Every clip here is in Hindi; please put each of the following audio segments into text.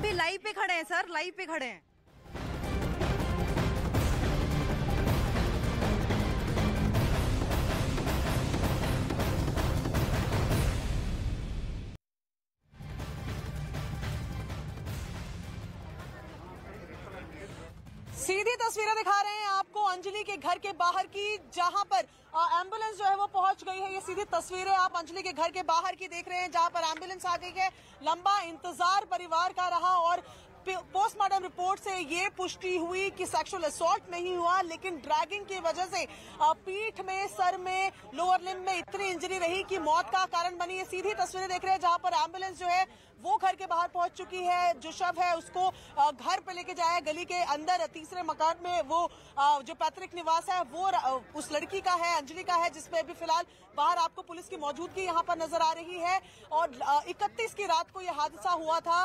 अभी लाइव पे खड़े हैं सर, लाइव पे खड़े हैं। सीधी तस्वीरें दिखा रहे हैं आपको अंजलि के घर के बाहर की, जहां पर एम्बुलेंस जो है वो पहुंच गई है। ये सीधी तस्वीरें आप अंजलि के घर के बाहर की देख रहे हैं, जहां पर एम्बुलेंस आ गई है। लंबा इंतजार परिवार का रहा और पोस्टमार्टम रिपोर्ट से ये पुष्टि हुई कि सेक्सुअल असॉल्ट नहीं हुआ, लेकिन ड्रैगिंग की वजह से पीठ में, सर में, लोअर लिम्ब में इतनी इंजरी रही कि मौत का कारण बनी। ये सीधी तस्वीरें देख रहे हैं जहां पर एम्बुलेंस जो है वो घर के बाहर पहुंच चुकी है। जो शव है उसको घर पे लेके जाया, गली के अंदर तीसरे मकान में वो जो पैतृक निवास है वो उस लड़की का है, अंजलि का है, जिसमें अभी फिलहाल बाहर आपको पुलिस की मौजूदगी यहाँ पर नजर आ रही है। और 31 की रात को यह हादसा हुआ था,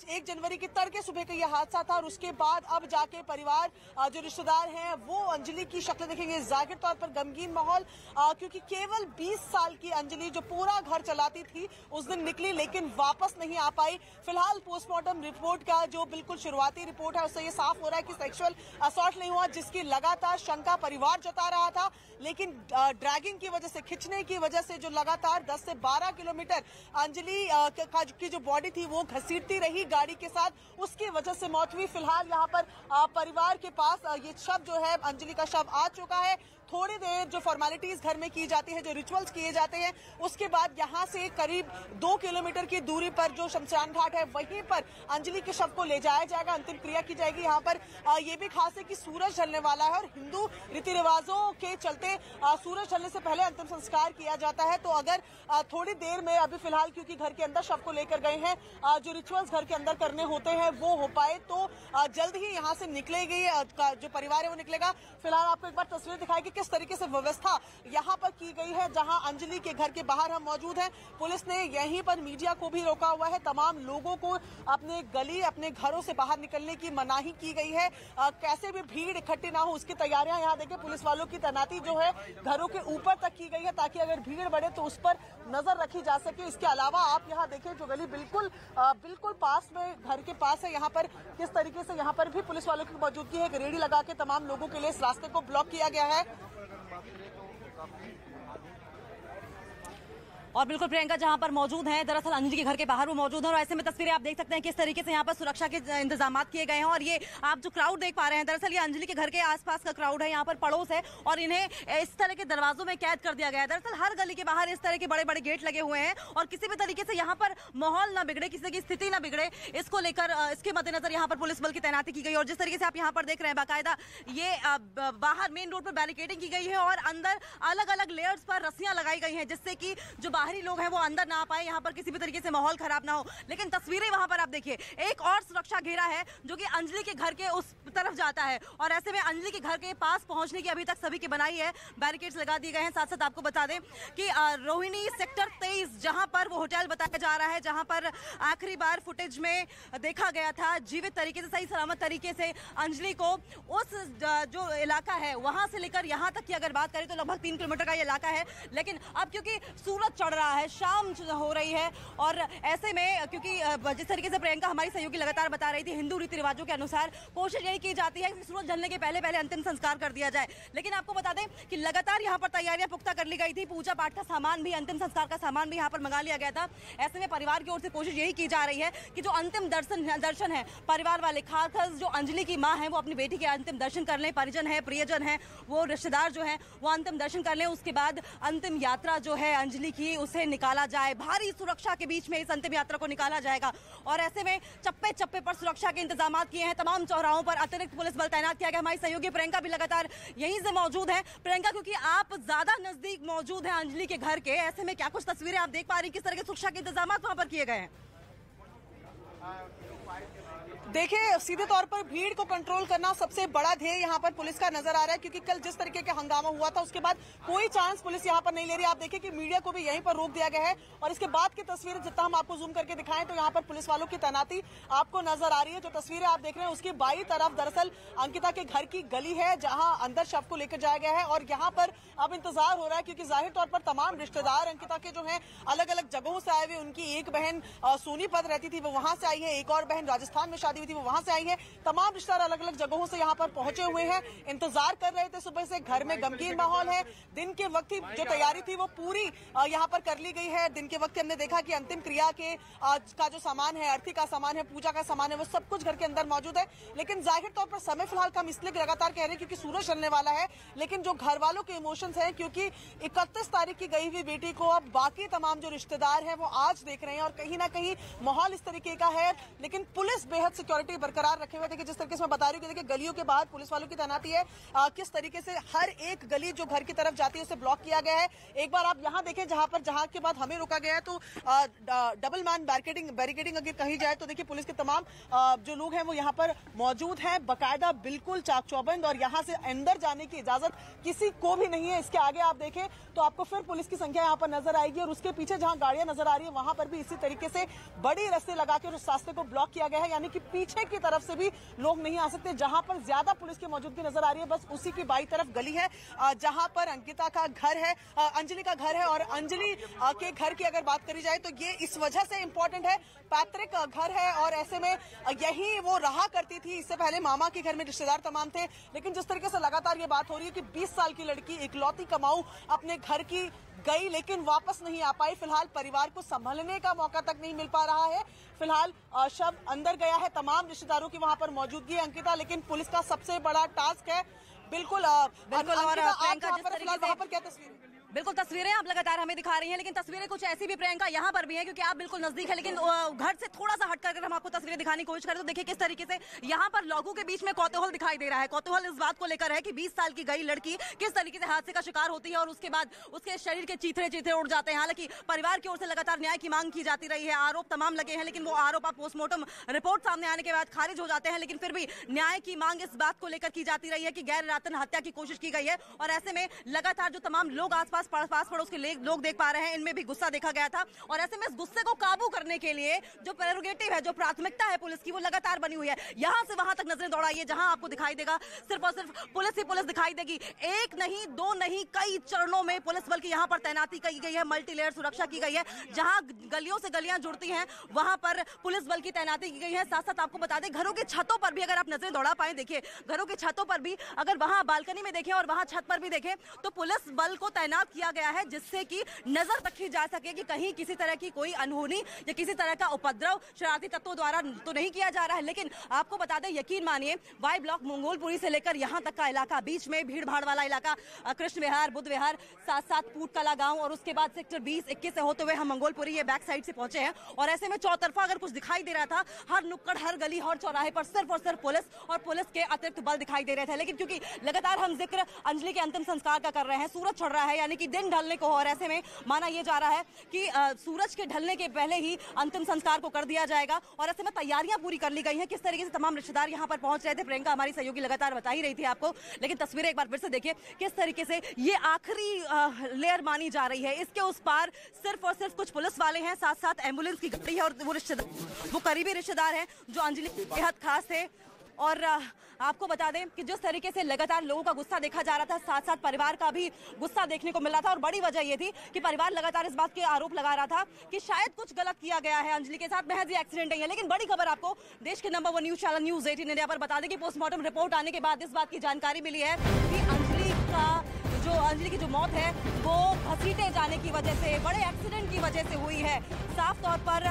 1 जनवरी की तड़के सुबह का यह हादसा था। और उसके बाद अब जाके परिवार, जो रिश्तेदार हैं, वो अंजलि की शक्ल देखेंगे। जाहिर तौर पर गमगीन माहौल, क्योंकि केवल 20 साल की अंजलि जो पूरा घर चलाती थी उस दिन निकली, लेकिन वापस नहीं आ पाई। फिलहाल पोस्टमार्टम रिपोर्ट का जो बिल्कुल शुरुआती रिपोर्ट है उससे ये साफ हो रहा है कि सेक्सुअल असॉल्ट नहीं हुआ, जिसकी लगातार शंका परिवार जता रहा था। लेकिन ड्रैगिंग की वजह से, खिंचने की वजह से जो लगातार 10 से 12 किलोमीटर अंजलि की जो बॉडी थी वो घसीटती रही गाड़ी के साथ, उसकी वजह से मौत हुई। फिलहाल यहाँ पर परिवार के पास ये शव जो है, अंजलि का शव आ चुका है। थोड़ी देर जो फॉर्मेलिटीज घर में की जाती है, जो रिचुअल्स किए जाते हैं, उसके बाद यहाँ से करीब 2 किलोमीटर की दूरी पर जो शमशान घाट है वहीं पर अंजलि के शव को ले जाया जाएगा, अंतिम क्रिया की जाएगी। यहाँ पर ये भी खास है कि सूरज ढलने वाला है और हिंदू रीति रिवाजों के चलते सूरज ढलने से पहले अंतिम संस्कार किया जाता है। तो अगर थोड़ी देर में, अभी फिलहाल क्योंकि घर के अंदर शव को लेकर गए हैं, जो रिचुअल्स घर के अंदर करने होते हैं वो हो पाए तो जल्द ही यहाँ से निकलेगी, जो परिवार है वो निकलेगा। फिलहाल आपको एक बार तस्वीर दिखाई कि किस तरीके से व्यवस्था यहाँ पर की गई है। जहां अंजलि के घर के बाहर हम मौजूद हैं, पुलिस ने यहीं पर मीडिया को भी रोका हुआ है। तमाम लोगों को अपने गली, अपने घरों से बाहर निकलने की मनाही की गई है। कैसे भी भीड़ इकट्ठी ना हो उसकी तैयारियां यहाँ देखें। पुलिस वालों की तैनाती जो है घरों के ऊपर तक की गई है, ताकि अगर भीड़ बढ़े तो उस पर नजर रखी जा सके। इसके अलावा आप यहाँ देखें, जो गली बिल्कुल पास में, घर के पास है, यहाँ पर किस तरीके से यहाँ पर भी पुलिस वालों की मौजूदगी है। एक रेडी लगा के तमाम लोगों के लिए इस रास्ते को ब्लॉक किया गया है। और बिल्कुल प्रियंका जहां पर मौजूद हैं, दरअसल अंजलि के घर के बाहर वो मौजूद हैं और ऐसे में तस्वीरें आप देख सकते हैं किस तरीके से यहाँ पर सुरक्षा के इंतजाम किए गए हैं। और ये आप जो क्राउड देख पा रहे हैं, दरअसल ये अंजलि के घर के आसपास का क्राउड है, यहाँ पर पड़ोस है और इन्हें इस तरह के दरवाजों में कैद कर दिया गया है। दरअसल हर गली के बाहर इस तरह के बड़े बड़े गेट लगे हुए हैं और किसी भी तरीके से यहाँ पर माहौल ना बिगड़े, किसी की स्थिति ना बिगड़े, इसको लेकर, इसके मद्देनजर यहाँ पर पुलिस बल की तैनाती की गई। और जिस तरीके से आप यहाँ पर देख रहे हैं, बाकायदा ये बाहर मेन रोड पर बैरिकेडिंग की गई है और अंदर अलग अलग लेयर्स पर रस्सियां लगाई गई हैं, जिससे कि जो बाहरी लोग हैं वो अंदर ना आ पाए, यहाँ पर किसी भी तरीके से माहौल खराब ना हो। लेकिन तस्वीरें वहां पर आप देखिए, एक और सुरक्षा घेरा है जो कि अंजलि के घर के उस तरफ जाता है और ऐसे में अंजलि के घर के पास पहुंचने की अभी तक सभी की बनाई है, बैरिकेड्स लगा दिए गए हैं। साथ साथ आपको बता दें कि रोहिणी सेक्टर 23 जहां पर वो होटल बताया जा रहा है, जहां पर आखिरी बार फुटेज में देखा गया था जीवित तरीके से, सही सलामत तरीके से अंजलि को, उस जो इलाका है वहां से लेकर यहां तक की अगर बात करें तो लगभग 3 किलोमीटर का ये इलाका है। लेकिन अब क्योंकि सूरज चढ़ रहा है, शाम हो रही है और ऐसे में क्योंकि जिस तरीके से प्रियंका हमारी सहयोगी लगातार बता रही थी, हिंदू रीति रिवाजों के अनुसार कोशिश यही की जाती है कि सूरज ढलने के पहले पहले अंतिम संस्कार कर दिया जाए। लेकिन आपको बता दें कि लगातार यहाँ पर तैयारियां पुख्ता कर ली गई थी, पूजा पाठ का सामान भी, अंतिम संस्कार का सामान भी यहाँ पर मंगा लिया गया था। ऐसे में परिवार की ओर से कोशिश यही की जा रही है कि जो अंतिम दर्शन है, परिवार वाले, खासकर जो अंजलि की माँ है वो अपनी बेटी के अंतिम दर्शन कर लें, परिजन है, प्रियजन है, वो रिश्तेदार जो है वो अंतिम दर्शन कर लें। उसके बाद अंतिम यात्रा जो है अंजलि की, उसे निकाला जाए। भारी सुरक्षा के बीच में इस अंतिम यात्रा को निकाला जाएगा और ऐसे में चप्पे चप्पे पर सुरक्षा के इंतजाम किए हैं। तमाम चौराहों पर अतिरिक्त पुलिस बल तैनात किया गया। हमारी सहयोगी प्रियंका भी लगातार यहीं से मौजूद है। प्रियंका, क्योंकि आप ज्यादा नजदीक मौजूद हैं अंजलि के घर के, ऐसे में क्या कुछ तस्वीरें आप देख पा रही हैं, किस तरह के सुरक्षा के इंतजाम वहां पर किए गए हैं? देखिए, सीधे तौर पर भीड़ को कंट्रोल करना सबसे बड़ा ध्येय यहाँ पर पुलिस का नजर आ रहा है, क्योंकि कल जिस तरीके का हंगामा हुआ था उसके बाद कोई चांस पुलिस यहाँ पर नहीं ले रही। आप देखिए कि मीडिया को भी यहीं पर रोक दिया गया है और इसके बाद की तस्वीरें जितना हम आपको जूम करके दिखाएं तो यहाँ पर पुलिस वालों की तैनाती आपको नजर आ रही है। जो तस्वीरें आप देख रहे हैं उसकी बाईं तरफ दरअसल अंकिता के घर की गली है, जहाँ अंदर शव को लेकर जाया गया है और यहाँ पर अब इंतजार हो रहा है, क्योंकि जाहिर तौर पर तमाम रिश्तेदार अंकिता के जो है अलग अलग जगहों से आए हुए, उनकी एक बहन सोनीपत रहती थी, वो वहां से आई है, एक और बहन राजस्थान में शादी हुई थी वो वहां से आई है। तमाम रिश्तेदार अलग अलग जगहों से यहाँ पर पहुंचे हुए हैं, इंतजार कर रहे थे सुबह से। घर में गमगीन माहौल है। दिन के वक्त ही जो तैयारी थी वो पूरी यहाँ पर कर ली गई है। दिन के वक्त हमने देखा कि अंतिम क्रिया के का जो सामान है, अर्थी का सामान है, पूजा का सामान है, वो सब कुछ घर के अंदर मौजूद है। लेकिन जाहिर तौर पर समय फिलहाल हम इसलिए लगातार कह रहे हैं क्योंकि सूरज चलने वाला है, लेकिन जो घर वालों के इमोशंस हैं, क्योंकि 31 तारीख की गई हुई बेटी को अब बाकी तमाम जो रिश्तेदार हैं वो आज देख रहे हैं और कहीं ना कहीं माहौल इस तरीके का है। लेकिन पुलिस बेहद सिक्योरिटी बरकरार रखे हुए। देखिए जिस तरीके से मैं बता रही हूँ, देखिए गलियों के बाहर पुलिस वालों की तैनाती है। किस तरीके से हर एक गली जो घर की तरफ जाती है उसे ब्लॉक किया गया है। एक बार आप यहाँ देखें जहाँ के बाद हमें रोका गया है, तो डबल मैन बैरिकेडिंग अगर कही जाए तो देखिए पुलिस के तमाम जो लोग हैं वो यहाँ पर मौजूद हैं, बकायदा बिल्कुल चाक चौबंद, और यहाँ से अंदर जाने की इजाजत किसी को भी नहीं है। इसके आगे आप देखें तो आपको फिर पुलिस की संख्या यहाँ पर नजर आएगी, और उसके पीछे जहाँ गाड़ियां नजर आ रही है वहां पर भी इसी तरीके से बड़ी रस्ते लगाकर उस रास्ते को ब्लॉक किया गया है, यानी कि पीछे की तरफ से भी लोग नहीं आ सकते। जहां पर ज्यादा पुलिस की मौजूदगी नजर आ रही है बस उसी की बाई तरफ गली है जहां पर अंकिता का घर है, अंजलि का घर है। और अंजलि के घर की अगर बात करी जाए तो ये इस वजह से इंपॉर्टेंट है, पैतृक घर है और ऐसे में यही वो रहा करती थी। इससे पहले मामा के घर में रिश्तेदार तमाम थे, लेकिन जिस तरीके से लगातार ये बात हो रही है कि 20 साल की लड़की इकलौती कमाऊ अपने घर की गई लेकिन वापस नहीं आ पाई। फिलहाल परिवार को संभलने का मौका तक नहीं मिल पा रहा है। फिलहाल शव अंदर गया है, तमाम रिश्तेदारों की वहां पर मौजूदगी है अंकिता, लेकिन पुलिस का सबसे बड़ा टास्क है। बिल्कुल और वहां पर क्या तस्वीर? बिल्कुल तस्वीरें आप लगातार हमें दिखा रही हैं, लेकिन तस्वीरें कुछ ऐसी भी प्रियंका यहाँ पर भी हैं क्योंकि आप बिल्कुल नजदीक है, लेकिन घर से थोड़ा सा हट कर हम आपको तस्वीरें दिखाने की कोशिश करें तो देखिए किस तरीके से यहाँ पर लोगों के बीच में कौतूहल दिखाई दे रहा है। कौतूहल इस बात को लेकर है कि 20 साल की गई लड़की किस तरीके से हादसे का शिकार होती है और उसके बाद उसके शरीर के चीथड़े उड़ जाते हैं। हालांकि परिवार की ओर से लगातार न्याय की मांग की जाती रही है, आरोप तमाम लगे हैं, लेकिन वो आरोप आप पोस्टमार्टम रिपोर्ट सामने आने के बाद खारिज हो जाते हैं। लेकिन फिर भी न्याय की मांग इस बात को लेकर की जाती रही है कि गैर इरादतन हत्या की कोशिश की गई है, और ऐसे में लगातार जो तमाम लोग आसपास पड़ोस के लोग देख पा रहे हैं, इनमें भी गुस्सा देखा गया था। और ऐसे में इस गुस्से को काबू करने के लिए जो प्रेरोगेटिव है, जो प्राथमिकता है पुलिस की, वो लगातार बनी हुई है। यहां से वहां तक नजरें दौड़ाइए, जहां आपको दिखाई देगा सिर्फ और सिर्फ पुलिस ही पुलिस दिखाई देगी। एक नहीं, दो नहीं, कई चरणों में पुलिस बल की यहां पर तैनाती की गई है, मल्टी लेयर सुरक्षा की गई है। जहां गलियों से गलियां जुड़ती हैं वहां पर पुलिस बल की तैनाती की गई है। साथ साथ आपको बता दें घरों की छतों पर भी अगर आप नजरें दौड़ा पाए, देखिए घरों की छतों पर भी अगर वहां बालकनी में देखें और वहां छत पर भी देखें तो पुलिस बल को तैनात किया गया है, जिससे कि नजर रखी जा सके कि कहीं किसी तरह की कोई अनहोनी या किसी तरह का उपद्रव शरारती तत्वों द्वारा तो नहीं किया जा रहा है। लेकिन आपको बता दें, यकीन मानिए, वाई ब्लॉक मंगोलपुरी से लेकर यहां तक का इलाका, बीच में भीड़ भाड़ वाला इलाका, कृष्ण विहार, बुद्ध विहार, साथ साथ पूटकला गांव, और उसके बाद सेक्टर 20-21 से होते हुए हम मंगोलपुरी ये बैक साइड से पहुंचे हैं। और ऐसे में चौतरफा अगर कुछ दिखाई दे रहा था, हर नुक्कड़, हर गली, हर चौराहे पर सिर्फ और सिर्फ पुलिस और पुलिस के अतिरिक्त बल दिखाई दे रहे थे। लेकिन क्योंकि लगातार हम जिक्र अंजलि के अंतिम संस्कार का कर रहे हैं, सूरज चढ़ रहा है, यानी कि दिन ढलने को, और ऐसे में माना यह जा रहा है कि सूरज के ढलने के पहले ही अंतिम संस्कार को कर दिया जाएगा। और ऐसे में तैयारियां पूरी कर ली गई हैं। किस तरीके से तमाम रिश्तेदार यहां पर पहुंच रहे थे, प्रियंका हमारी सहयोगी लगातार बता ही रही थी आपको, लेकिन तस्वीरें एक बार फिर से देखिए किस तरीके से ये आखिरी लेयर मानी जा रही है। इसके उस पार सिर्फ और सिर्फ कुछ पुलिस वाले हैं, साथ साथ एम्बुलेंस की गाड़ी है, और वो करीबी रिश्तेदार हैं जो अंजलि बेहद खास थे। और आपको बता दें कि जिस तरीके से लगातार लोगों का गुस्सा देखा जा रहा था, साथ साथ परिवार का भी गुस्सा देखने को मिल रहा था। और बड़ी वजह यह थी कि परिवार लगातार इस बात के आरोप लगा रहा था कि शायद कुछ गलत किया गया है अंजलि के साथ, महज ये एक्सीडेंट नहीं है। लेकिन बड़ी खबर आपको देश के number 1 news channel news 18 India पर बता दें कि पोस्टमार्टम रिपोर्ट आने के बाद इस बात की जानकारी मिली है कि अंजलि की जो मौत है वो घसीटे जाने की वजह से, बड़े एक्सीडेंट की वजह से हुई है। साफ तौर पर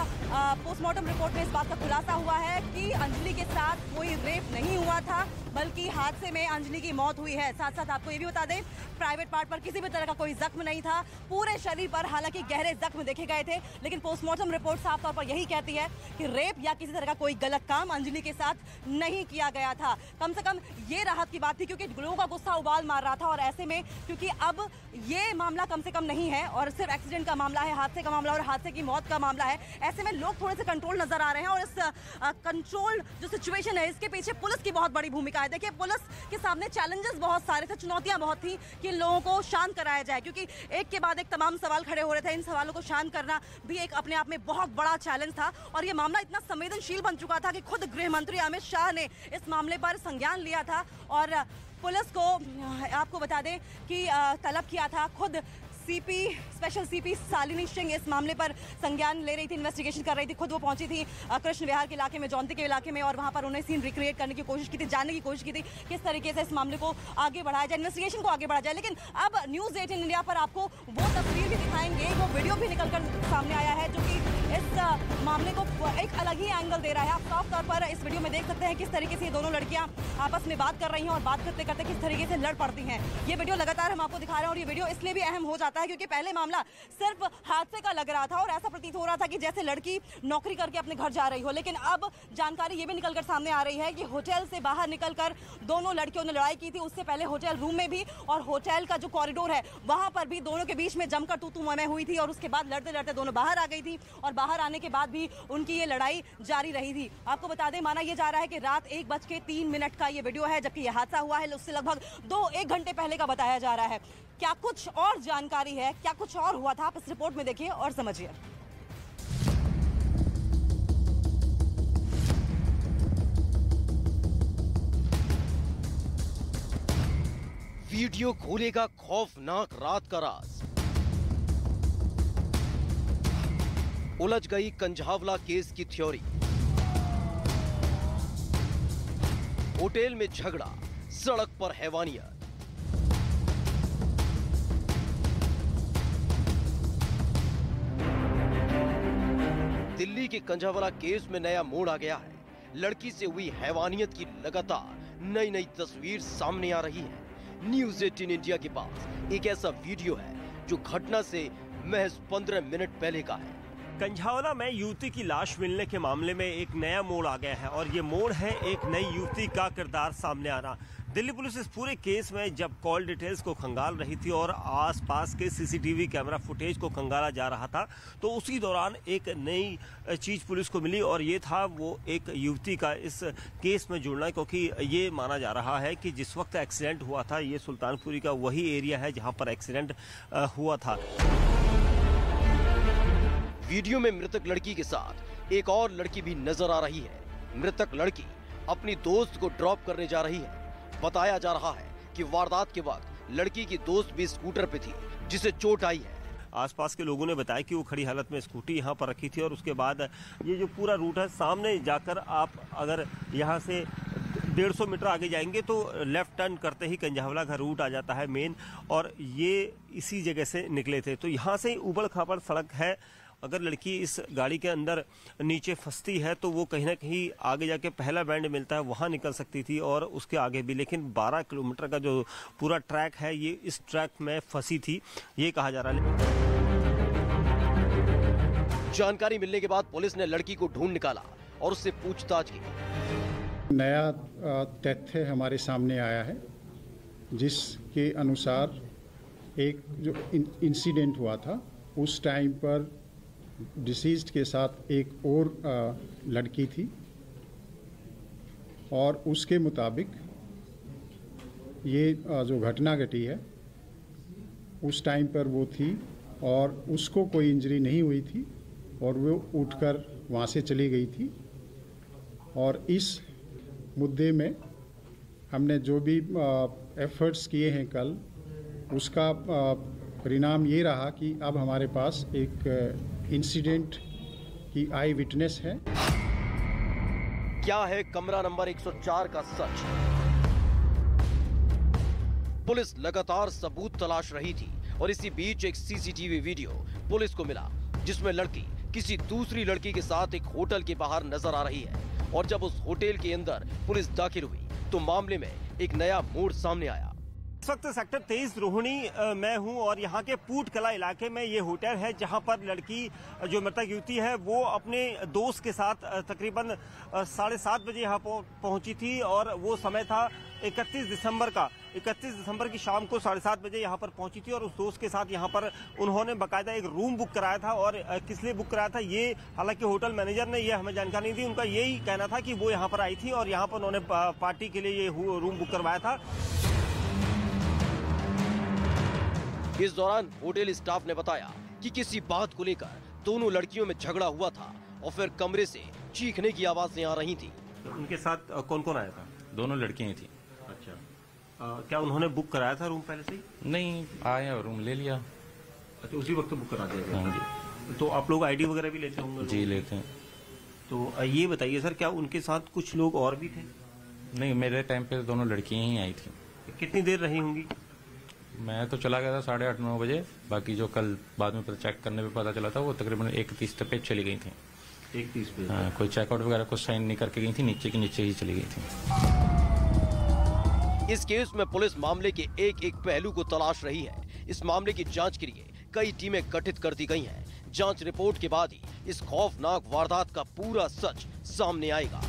पोस्टमार्टम रिपोर्ट में इस बात का खुलासा हुआ है कि अंजलि के साथ कोई रेप नहीं हुआ था, बल्कि हादसे में अंजलि की मौत हुई है। साथ साथ आपको ये भी बता दें, प्राइवेट पार्ट पर किसी भी तरह का कोई जख्म नहीं था, पूरे शरीर पर हालांकि गहरे जख्म देखे गए थे, लेकिन पोस्टमार्टम रिपोर्ट साफ तौर पर यही कहती है कि रेप या किसी तरह का कोई गलत काम अंजलि के साथ नहीं किया गया था। कम से कम ये राहत की बात थी, क्योंकि लोगों का गुस्सा उबाल मार रहा था। और ऐसे में क्योंकि अब ये मामला कम से कम नहीं है और सिर्फ एक्सीडेंट का मामला है, हादसे का मामला और हादसे की मौत का मामला है, ऐसे में लोग थोड़े से कंट्रोल नजर आ रहे हैं। और इस कंट्रोल जो सिचुएशन है, इसके पीछे पुलिस की बहुत बड़ी भूमिका है। देखिए, पुलिस के सामने चैलेंजेस बहुत सारे थे, चुनौतियां बहुत थी कि लोगों को शांत कराया जाए, क्योंकि एक के बाद एक तमाम सवाल खड़े हो रहे थे। इन सवालों को शांत करना भी एक अपने आप में बहुत बड़ा चैलेंज था। और ये मामला इतना संवेदनशील बन चुका था कि खुद गृह मंत्री अमित शाह ने इस मामले पर संज्ञान लिया था और पुलिस को आपको बता दें कि तलब किया था, खुद स्पेशल सीपी शालिनी सिंह इस मामले पर संज्ञान ले रही थी, इन्वेस्टिगेशन कर रही थी। खुद वो पहुंची थी कृष्ण विहार के इलाके में, जौनती के इलाके में, और वहां पर उन्हें सीन रिक्रिएट करने की कोशिश की थी, जानने की कोशिश की थी किस तरीके से इस मामले को आगे बढ़ाया जाए, इन्वेस्टिगेशन को आगे बढ़ाया जाए। लेकिन अब न्यूज़ 18 इंडिया पर आपको वो तस्वीर भी दिखाएंगे, वो वीडियो भी निकलकर सामने आया है जो कि इस मामले को एक अलग ही एंगल दे रहा है। आप साफ तौर पर इस वीडियो में देख सकते हैं किस तरीके से ये दोनों लड़कियां आपस में बात कर रही हैं और बात करते करते किस तरीके से लड़ पड़ती हैं। ये वीडियो लगातार हम आपको दिखा रहे हैं और ये वीडियो इसलिए भी अहम हो जाता है क्योंकि पहले मामला सिर्फ हादसे का लग रहा था और ऐसा प्रतीत हो रहा था कि जैसे लड़की नौकरी करके अपने घर जा रही हो। लेकिन अब जानकारी ये भी निकलकर सामने आ रही है कि होटल से बाहर निकलकर दोनों लड़कियों ने लड़ाई की थी। उससे पहले होटल रूम में भी और होटल का जो कॉरिडोर है वहां पर भी दोनों के बीच में जमकर तू मैं हुई थी और उसके बाद लड़ते लड़ते दोनों बाहर आ गई थी और बाहर आने के बाद भी उनकी ये लड़ाई जारी रही थी। आपको बता दें, माना यह जा रहा है कि रात 1:03 का ये वीडियो है, जबकि यह हादसा हुआ है उससे लगभग 1 घंटे पहले का बताया जा रहा है। क्या कुछ और जानकारी है, क्या कुछ और हुआ था, आप इस रिपोर्ट में देखिए और समझिए। वीडियो खोलेगा खौफनाक रात का राज। उलझ गई कंझावला केस की थ्योरी। होटल में झगड़ा, सड़क पर हैवानियत। दिल्ली के कंझावला केस में नया मोड़ आ गया है। लड़की से हुई हैवानियत की लगातार नई नई तस्वीर सामने आ रही है। न्यूज़ 18 इंडिया के पास एक ऐसा वीडियो है जो घटना से महज 15 मिनट पहले का है। कंझावला में युवती की लाश मिलने के मामले में एक नया मोड़ आ गया है और ये मोड़ है एक नई युवती का किरदार सामने आना। दिल्ली पुलिस इस पूरे केस में जब कॉल डिटेल्स को खंगाल रही थी और आसपास के सीसीटीवी कैमरा फुटेज को खंगाला जा रहा था, तो उसी दौरान एक नई चीज पुलिस को मिली और ये था वो एक युवती का इस केस में जुड़ना, क्योंकि ये माना जा रहा है कि जिस वक्त एक्सीडेंट हुआ था ये सुल्तानपुरी का वही एरिया है जहां पर एक्सीडेंट हुआ था। वीडियो में मृतक लड़की के साथ एक और लड़की भी नजर आ रही है। मृतक लड़की अपनी दोस्त को ड्रॉप करने जा रही है। बताया जा रहा है कि वारदात के वक्त लड़की की दोस्त भी स्कूटर पे थी जिसे चोट आई है। आसपास के लोगों ने बताया कि वो खड़ी हालत में स्कूटी यहाँ पर रखी थी और उसके बाद ये जो पूरा रूट है, सामने जाकर आप अगर यहाँ से 150 मीटर आगे जाएंगे तो लेफ्ट टर्न करते ही कंझावला का रूट आ जाता है मेन, और ये इसी जगह से निकले थे। तो यहाँ से उबड़ खाबड़ सड़क है। अगर लड़की इस गाड़ी के अंदर नीचे फंसती है तो वो कहीं ना कहीं आगे जाके पहला बैंड मिलता है वहां निकल सकती थी और उसके आगे भी, लेकिन 12 किलोमीटर का जो पूरा ट्रैक है ये इस ट्रैक में फंसी थी, ये कहा जा रहा है। जानकारी मिलने के बाद पुलिस ने लड़की को ढूंढ निकाला और उससे पूछताछ की। नया तथ्य हमारे सामने आया है जिसके अनुसार एक जो इंसिडेंट हुआ था उस टाइम पर डिसीज्ड के साथ एक और लड़की थी और उसके मुताबिक ये जो घटना घटी है उस टाइम पर वो थी और उसको कोई इंजरी नहीं हुई थी और वो उठकर वहाँ से चली गई थी। और इस मुद्दे में हमने जो भी एफर्ट्स किए हैं कल, उसका परिणाम ये रहा कि अब हमारे पास एक इंसिडेंट की आई विटनेस है। क्या है कमरा नंबर 104 का सच? पुलिस लगातार सबूत तलाश रही थी और इसी बीच एक सीसीटीवी वीडियो पुलिस को मिला जिसमें लड़की किसी दूसरी लड़की के साथ एक होटल के बाहर नजर आ रही है। और जब उस होटल के अंदर पुलिस दाखिल हुई तो मामले में एक नया मोड़ सामने आया। इस वक्त सेक्टर 23 रोहिणी में हूं और यहाँ के पूट कला इलाके में ये होटल है जहाँ पर लड़की जो मृतक युवती है वो अपने दोस्त के साथ तकरीबन 7:30 बजे यहाँ पहुंची थी और वो समय था 31 दिसंबर का। 31 दिसंबर की शाम को 7:30 बजे यहाँ पर पहुंची थी और उस दोस्त के साथ यहाँ पर उन्होंने बाकायदा एक रूम बुक कराया था। और किस लिए बुक कराया था ये हालांकि होटल मैनेजर ने ये हमें जानकारी नहीं दी। उनका यही कहना था कि वो यहाँ पर आई थी और यहाँ पर उन्होंने पार्टी के लिए ये रूम बुक करवाया था। इस दौरान होटल स्टाफ ने बताया कि किसी बात को लेकर दोनों लड़कियों में झगड़ा हुआ था और फिर कमरे से चीखने की आवाजें आ रही थी। तो उनके साथ कौन कौन आया था? दोनों लड़कियां ही थी। अच्छा, क्या उन्होंने बुक कराया था रूम पहले से ही? नहीं, आए और रूम ले लिया। अच्छा, उसी वक्त बुक करा दिया गया? हाँ जी। तो आप लोग आईडी वगैरह भी लेते होंगे? जी लेते हैं। तो ये बताइए सर, क्या उनके साथ कुछ लोग और भी थे? नहीं, मेरे टाइम पे दोनों लड़कियां ही आई थी। कितनी देर रही होंगी? मैं तो चला गया था 8:30-9 बजे। बाकी जो कल बाद में चेक करने पे पता चला था वो तकरीबन 1:30 पे चली गई थी। 1:30 पे? हाँ, कोई चेकआउट वगैरह कुछ साइन नहीं करके गई थी, नीचे की नीचे ही चली गई थी। इस केस में पुलिस मामले के एक एक पहलू को तलाश रही है। इस मामले की जांच के लिए कई टीमें गठित कर दी गई हैं। जांच रिपोर्ट के बाद ही इस खौफनाक वारदात का पूरा सच सामने आएगा।